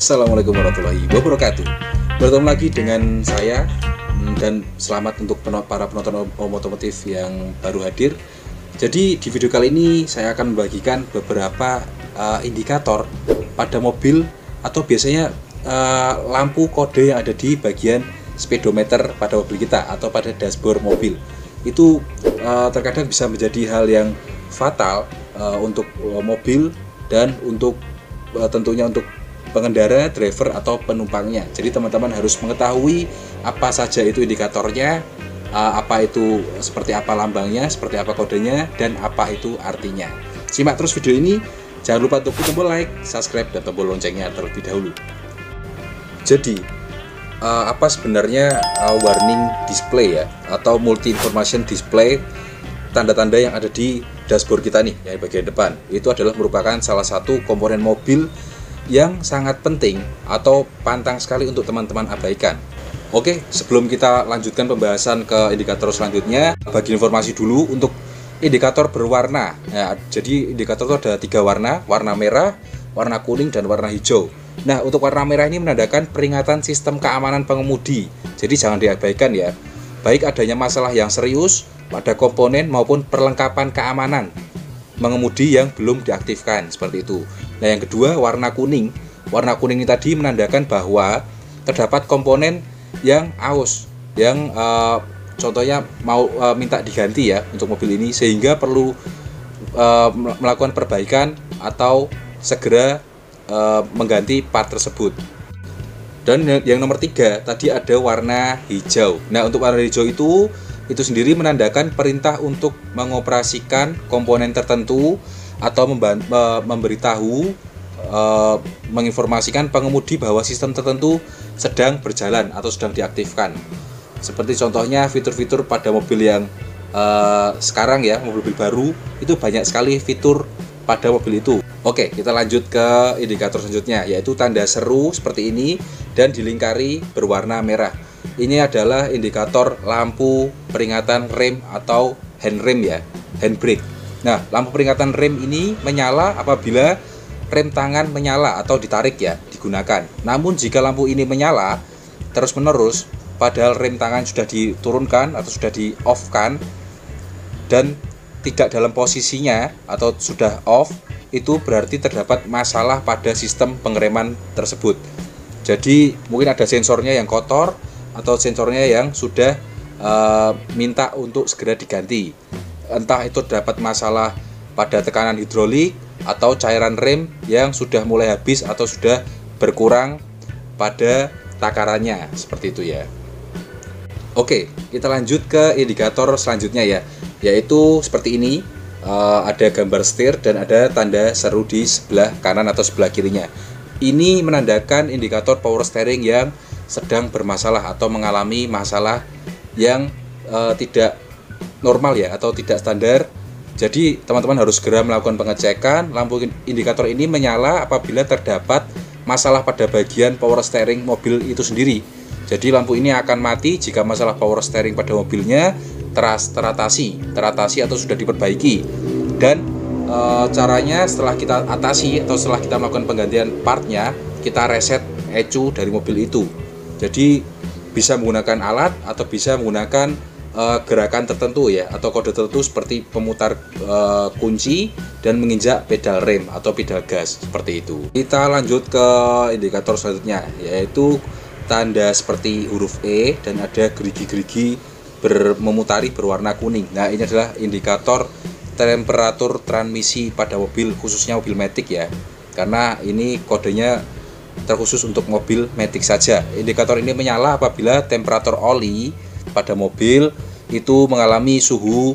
Assalamualaikum warahmatullahi wabarakatuh. Bertemu lagi dengan saya dan selamat untuk para penonton otomotif yang baru hadir. Jadi di video kali ini saya akan membagikan beberapa indikator pada mobil atau biasanya lampu kode yang ada di bagian speedometer pada mobil kita atau pada dashboard mobil. Itu terkadang bisa menjadi hal yang fatal untuk mobil dan untuk tentunya untuk pengendara, driver atau penumpangnya. Jadi teman-teman harus mengetahui apa saja itu indikatornya, apa itu, seperti apa lambangnya, seperti apa kodenya, dan apa itu artinya. Simak terus video ini. Jangan lupa untuk tombol like, subscribe, dan tombol loncengnya terlebih dahulu. Jadi apa sebenarnya warning display ya, atau multi information display, tanda-tanda yang ada di dashboard kita nih, yang bagian depan. Itu adalah merupakan salah satu komponen mobil yang sangat penting atau pantang sekali untuk teman-teman abaikan. Oke, sebelum kita lanjutkan pembahasan ke indikator selanjutnya, bagi informasi dulu untuk indikator berwarna. Nah, jadi indikator itu ada 3 warna, warna merah, warna kuning, dan warna hijau. Nah, untuk warna merah ini menandakan peringatan sistem keamanan pengemudi. Jadi jangan diabaikan ya. Baik adanya masalah yang serius pada komponen maupun perlengkapan keamanan mengemudi yang belum diaktifkan, seperti itu. Nah, yang kedua, warna kuning. Warna kuning ini tadi menandakan bahwa terdapat komponen yang aus, yang contohnya mau minta diganti ya untuk mobil ini, sehingga perlu melakukan perbaikan atau segera mengganti part tersebut. Dan yang nomor 3 tadi ada warna hijau. Nah, untuk warna hijau itu sendiri menandakan perintah untuk mengoperasikan komponen tertentu atau memberitahu, menginformasikan pengemudi bahwa sistem tertentu sedang berjalan atau sedang diaktifkan. Seperti contohnya fitur-fitur pada mobil yang sekarang ya, mobil baru itu banyak sekali fitur pada mobil itu. Oke, kita lanjut ke indikator selanjutnya, yaitu tanda seru seperti ini dan dilingkari berwarna merah. Ini adalah indikator lampu peringatan rem atau handrem ya, handbrake. Nah, lampu peringatan rem ini menyala apabila rem tangan menyala atau ditarik ya, digunakan. Namun jika lampu ini menyala terus-menerus padahal rem tangan sudah diturunkan atau sudah di-off-kan dan tidak dalam posisinya atau sudah off, itu berarti terdapat masalah pada sistem pengereman tersebut. Jadi mungkin ada sensornya yang kotor atau sensornya yang sudah minta untuk segera diganti. Entah itu terdapat masalah pada tekanan hidrolik atau cairan rem yang sudah mulai habis atau sudah berkurang pada takarannya, seperti itu ya. Oke, kita lanjut ke indikator selanjutnya ya, yaitu seperti ini. Ada gambar setir dan ada tanda seru di sebelah kanan atau sebelah kirinya. Ini menandakan indikator power steering yang sedang bermasalah atau mengalami masalah yang tidak normal ya, atau tidak standar. Jadi teman-teman harus segera melakukan pengecekan. Lampu indikator ini menyala apabila terdapat masalah pada bagian power steering mobil itu sendiri. Jadi lampu ini akan mati jika masalah power steering pada mobilnya teratasi atau sudah diperbaiki. Dan caranya setelah kita atasi atau setelah kita melakukan penggantian partnya, kita reset ECU dari mobil itu. Jadi bisa menggunakan alat atau bisa menggunakan gerakan tertentu ya, atau kode tertentu seperti pemutar kunci dan menginjak pedal rem atau pedal gas, seperti itu. Kita lanjut ke indikator selanjutnya, yaitu tanda seperti huruf E dan ada gerigi-gerigi memutari berwarna kuning. Nah, ini adalah indikator temperatur transmisi pada mobil, khususnya mobil matic ya, karena ini kodenya terkhusus untuk mobil matic saja. Indikator ini menyala apabila temperatur oli pada mobil itu mengalami suhu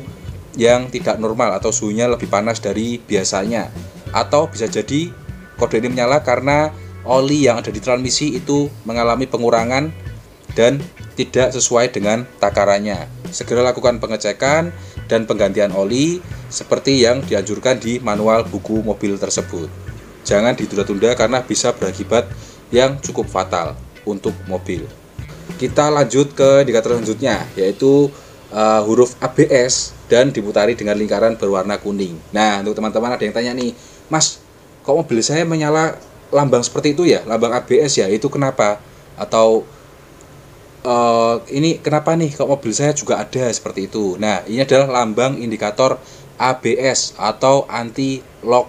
yang tidak normal atau suhunya lebih panas dari biasanya. Atau bisa jadi kode ini menyala karena oli yang ada di transmisi itu mengalami pengurangan dan tidak sesuai dengan takarannya. Segera lakukan pengecekan dan penggantian oli seperti yang dianjurkan di manual buku mobil tersebut. Jangan ditunda-tunda karena bisa berakibat yang cukup fatal untuk mobil. Kita lanjut ke indikator selanjutnya, yaitu huruf ABS dan diputari dengan lingkaran berwarna kuning. Nah, untuk teman-teman ada yang tanya nih, Mas, kok mobil saya menyala lambang seperti itu ya, lambang ABS ya, itu kenapa? Atau ini kenapa nih kok mobil saya juga ada seperti itu? Nah, ini adalah lambang indikator ABS atau anti lock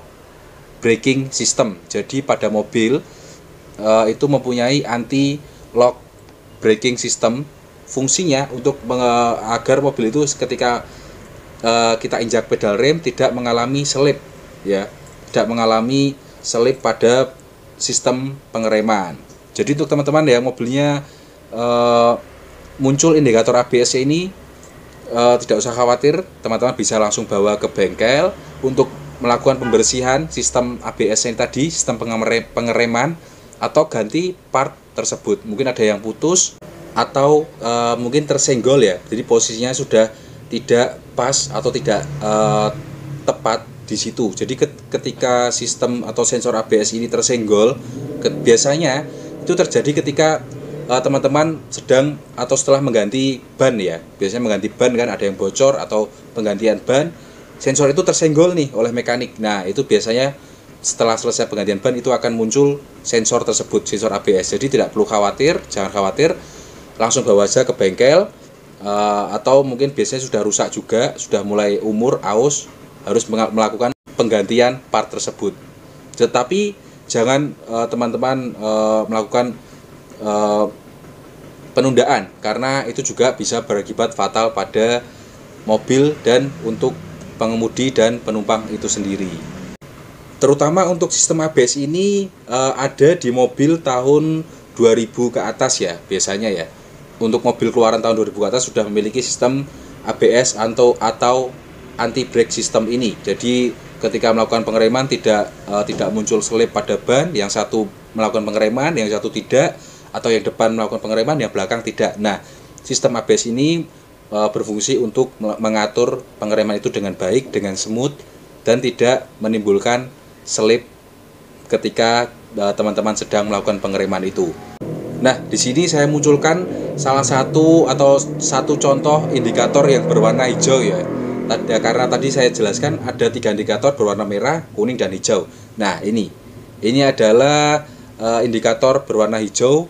braking system. Jadi pada mobil itu mempunyai anti lock braking system. Fungsinya untuk agar mobil itu ketika kita injak pedal rem tidak mengalami selip ya, tidak mengalami selip pada sistem pengereman. Jadi untuk teman-teman ya, mobilnya muncul indikator ABS ini, tidak usah khawatir, teman-teman bisa langsung bawa ke bengkel untuk melakukan pembersihan sistem ABS yang tadi, sistem pengereman, atau ganti part tersebut. Mungkin ada yang putus atau mungkin tersenggol ya, jadi posisinya sudah tidak pas atau tidak tepat di situ. Jadi ketika sistem atau sensor ABS ini tersenggol, biasanya itu terjadi ketika teman-teman sedang atau setelah mengganti ban ya. Biasanya mengganti ban kan ada yang bocor atau penggantian ban, sensor itu tersenggol nih oleh mekanik. Nah, itu biasanya setelah selesai penggantian ban itu akan muncul sensor tersebut, sensor ABS. Jadi tidak perlu khawatir, jangan khawatir, langsung bawa aja ke bengkel. Atau mungkin biasanya sudah rusak juga, sudah mulai umur, aus, harus melakukan penggantian part tersebut. Tetapi jangan teman-teman melakukan penundaan, karena itu juga bisa berakibat fatal pada mobil dan untuk pengemudi dan penumpang itu sendiri. Terutama untuk sistem ABS ini ada di mobil tahun 2000 ke atas ya, biasanya ya. Untuk mobil keluaran tahun 2000 ke atas sudah memiliki sistem ABS atau anti brake system ini. Jadi ketika melakukan pengereman tidak muncul selip pada ban, yang satu melakukan pengereman, yang satu tidak, atau yang depan melakukan pengereman, yang belakang tidak. Nah, sistem ABS ini berfungsi untuk mengatur pengereman itu dengan baik, dengan smooth, dan tidak menimbulkan selip ketika teman-teman sedang melakukan pengereman itu. Nah, di sini saya munculkan salah satu contoh indikator yang berwarna hijau ya. Karena tadi saya jelaskan ada 3 indikator berwarna merah, kuning, dan hijau. Nah, ini adalah indikator berwarna hijau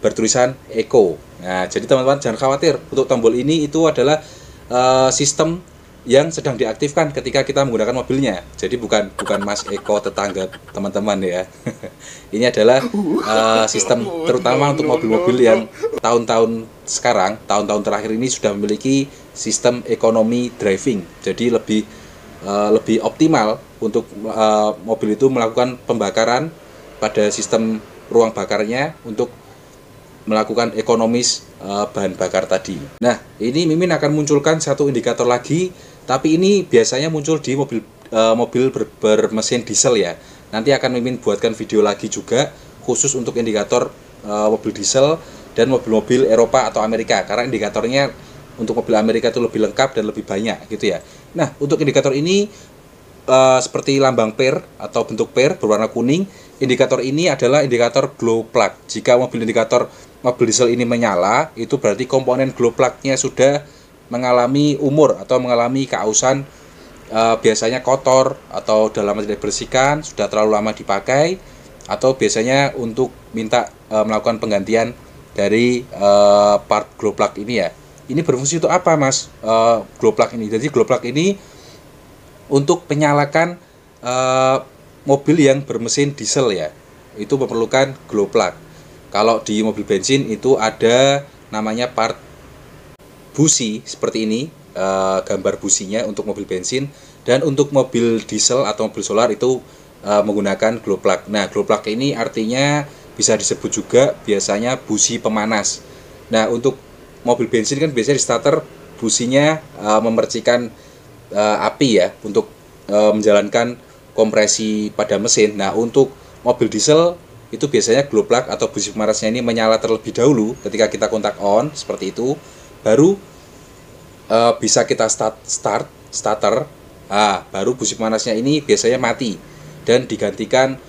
bertulisan Eco. Nah, jadi teman-teman jangan khawatir, untuk tombol ini itu adalah sistem yang sedang diaktifkan ketika kita menggunakan mobilnya. Jadi bukan Mas Eko tetangga teman-teman ya. Ini adalah sistem terutama untuk mobil-mobil yang tahun-tahun terakhir ini sudah memiliki sistem ekonomi driving. Jadi lebih optimal untuk mobil itu melakukan pembakaran pada sistem ruang bakarnya untuk melakukan ekonomis bahan bakar tadi. Nah, ini Mimin akan munculkan satu indikator lagi, tapi ini biasanya muncul di mobil bermesin diesel ya. Nanti akan Mimin buatkan video lagi juga khusus untuk indikator mobil diesel dan mobil-mobil Eropa atau Amerika, karena indikatornya untuk mobil Amerika itu lebih lengkap dan lebih banyak gitu ya. Nah, untuk indikator ini seperti lambang per atau bentuk per berwarna kuning. Indikator ini adalah indikator glow plug. Jika mobil diesel ini menyala, itu berarti komponen glow plug-nya sudah mengalami umur atau mengalami keausan, biasanya kotor atau dalam tidak dibersihkan, sudah terlalu lama dipakai, atau biasanya untuk minta melakukan penggantian dari part glow plug ini ya. Ini berfungsi untuk apa, Mas? Glow plug ini. Jadi glow plug ini untuk menyalakan mobil yang bermesin diesel ya, itu memerlukan glow plug. Kalau di mobil bensin itu ada namanya part busi seperti ini, gambar businya untuk mobil bensin, dan untuk mobil diesel atau mobil solar itu menggunakan glow plug. Nah, glow plug ini artinya bisa disebut juga biasanya busi pemanas. Nah, untuk mobil bensin kan biasanya di starter businya memercikan api ya untuk menjalankan kompresi pada mesin. Nah, untuk mobil diesel itu biasanya glow plug atau busi pemanasnya ini menyala terlebih dahulu ketika kita kontak on seperti itu, baru bisa kita starter. Baru busi pemanasnya ini biasanya mati dan digantikan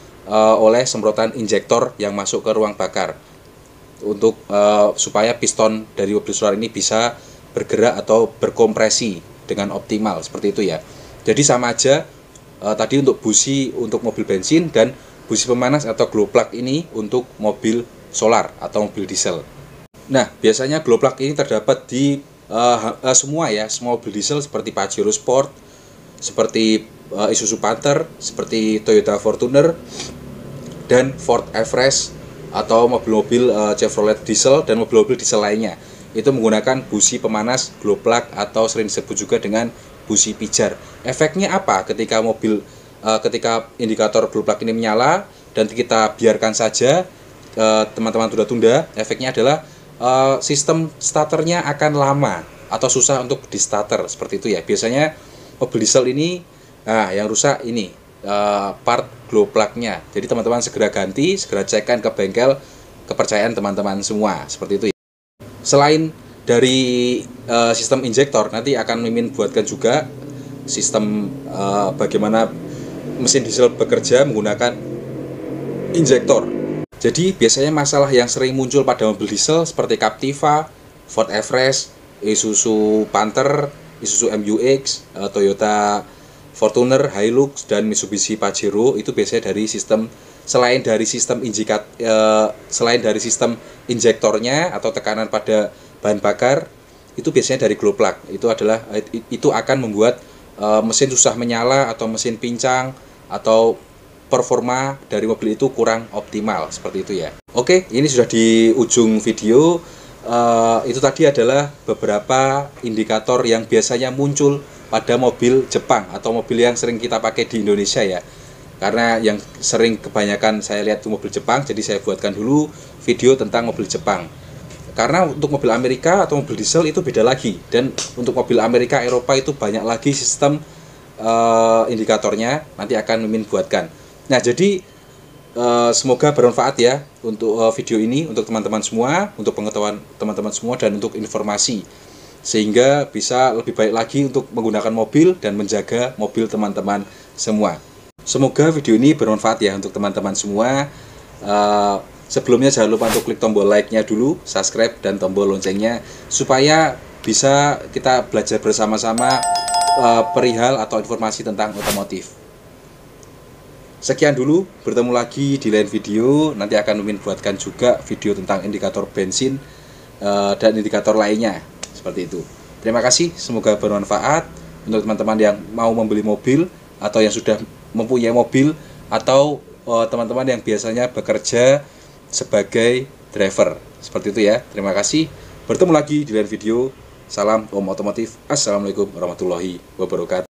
oleh semprotan injektor yang masuk ke ruang bakar untuk supaya piston dari mobil solar ini bisa bergerak atau berkompresi dengan optimal seperti itu ya. Jadi sama aja tadi untuk busi untuk mobil bensin dan busi pemanas atau glow plug ini untuk mobil solar atau mobil diesel. Nah, biasanya glow plug ini terdapat di semua mobil diesel seperti Pajero Sport, seperti Isuzu Panther, seperti Toyota Fortuner, dan Ford Everest, atau mobil-mobil Chevrolet diesel dan mobil-mobil diesel lainnya. Itu menggunakan busi pemanas glow plug atau sering disebut juga dengan busi pijar. Efeknya apa ketika ketika indikator glow plug ini menyala dan kita biarkan saja, teman-teman tunda-tunda, efeknya adalah sistem starternya akan lama atau susah untuk di starter, seperti itu ya. Biasanya mobil diesel ini yang rusak ini part glow plug-nya. Jadi teman-teman segera ganti, segera cekkan ke bengkel kepercayaan teman-teman semua, seperti itu ya. Selain dari sistem injektor, nanti akan Mimin buatkan juga sistem bagaimana mesin diesel bekerja menggunakan injektor. Jadi biasanya masalah yang sering muncul pada mobil diesel seperti Captiva, Ford Everest, Isuzu Panther, Isuzu MU-X, Toyota Fortuner, Hilux, dan Mitsubishi Pajero itu biasanya dari sistem selain dari sistem injektornya atau tekanan pada bahan bakar, itu biasanya dari glow plug. Itu akan membuat mesin susah menyala atau mesin pincang atau performa dari mobil itu kurang optimal, seperti itu ya. Oke, ini sudah di ujung video. Itu tadi adalah beberapa indikator yang biasanya muncul pada mobil Jepang atau mobil yang sering kita pakai di Indonesia ya. Karena yang sering kebanyakan saya lihat itu mobil Jepang, jadi saya buatkan dulu video tentang mobil Jepang. Karena untuk mobil Amerika atau mobil diesel itu beda lagi, dan untuk mobil Amerika, Eropa itu banyak lagi sistem indikatornya, nanti akan Mimin buatkan. Nah, jadi semoga bermanfaat ya untuk video ini, untuk teman-teman semua, untuk pengetahuan teman-teman semua, dan untuk informasi, sehingga bisa lebih baik lagi untuk menggunakan mobil dan menjaga mobil teman-teman semua. Semoga video ini bermanfaat ya untuk teman-teman semua. Sebelumnya jangan lupa untuk klik tombol like-nya dulu, subscribe, dan tombol loncengnya, supaya bisa kita belajar bersama-sama perihal atau informasi tentang otomotif. Sekian dulu, bertemu lagi di lain video. Nanti akan Mimin buatkan juga video tentang indikator bensin dan indikator lainnya, seperti itu. Terima kasih, semoga bermanfaat untuk teman-teman yang mau membeli mobil atau yang sudah mempunyai mobil, atau teman-teman yang biasanya bekerja sebagai driver, seperti itu ya. Terima kasih, bertemu lagi di lain video. Salam Om Otomotif. Assalamualaikum warahmatullahi wabarakatuh.